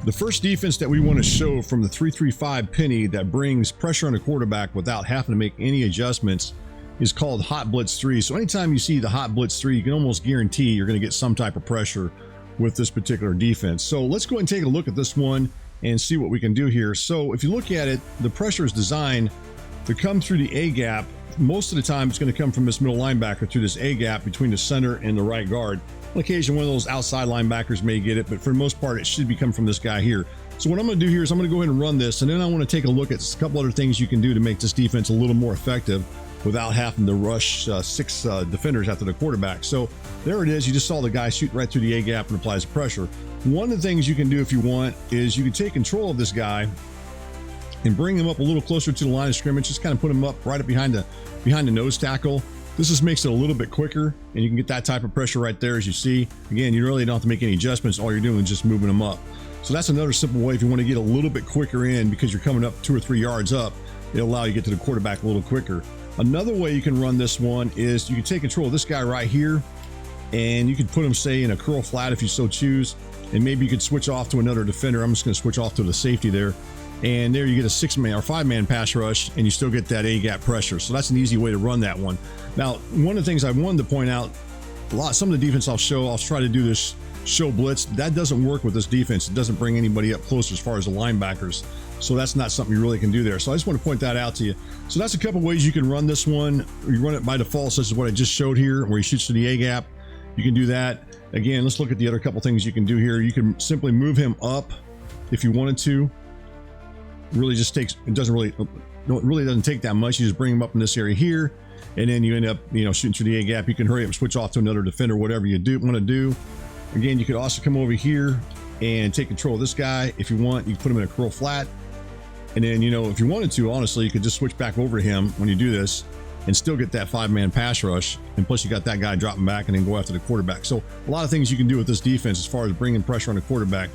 The first defense that we want to show from the 3-3-5 that brings pressure on the quarterback without having to make any adjustments is called Hot Blitz 3. So anytime you see the Hot Blitz 3, you can almost guarantee you're going to get some type of pressure with this particular defense. So let's go ahead and take a look at this one and see what we can do here. So if you look at it, the pressure is designed to come through the A gap. Most of the time it's going to come from this middle linebacker through this A gap between the center and the right guard. On occasion, one of those outside linebackers may get it, but for the most part, it should be coming from this guy here. So what I'm going to do here is I'm going to go ahead and run this, and then I want to take a look at a couple other things you can do to make this defense a little more effective without having to rush six defenders after the quarterback. So there it is. You just saw the guy shoot right through the A gap and applies pressure. One of the things you can do if you want is you can take control of this guy and bring him up a little closer to the line of scrimmage. Just kind of put him up right up behind the nose tackle. This just makes it a little bit quicker, and you can get that type of pressure right there. As you see, again, you really don't have to make any adjustments. All you're doing is just moving them up. So that's another simple way if you want to get a little bit quicker in, because you're coming up 2 or 3 yards up. It'll allow you to get to the quarterback a little quicker. Another way you can run this one is you can take control of this guy right here, and you can put him, say, in a curl flat if you so choose, and maybe you could switch off to another defender. I'm just going to switch off to the safety there, and there you get a 6-man or 5-man pass rush, and you still get that A gap pressure. So that's an easy way to run that one. Now, one of the things I wanted to point out, some of the defense I'll try to do this show blitz. That doesn't work with this defense. It doesn't bring anybody up close as far as the linebackers. So that's not something you really can do there. So I just want to point that out to you. So that's a couple ways you can run this one. You run it by default, such as what I just showed here, where he shoots to the A gap. You can do that. Again, let's look at the other couple things you can do here. You can simply move him up if you wanted to. Really just takes, it really doesn't take that much. You just bring him up in this area here, and then you end up, shooting through the A gap. You can hurry up and switch off to another defender, whatever you want to do. Again, you could also come over here and take control of this guy if you want. You can put him in a curl flat, and then, if you wanted to, honestly, you could just switch back over to him when you do this and still get that 5-man pass rush. And plus you got that guy dropping back and then go after the quarterback. So a lot of things you can do with this defense as far as bringing pressure on the quarterback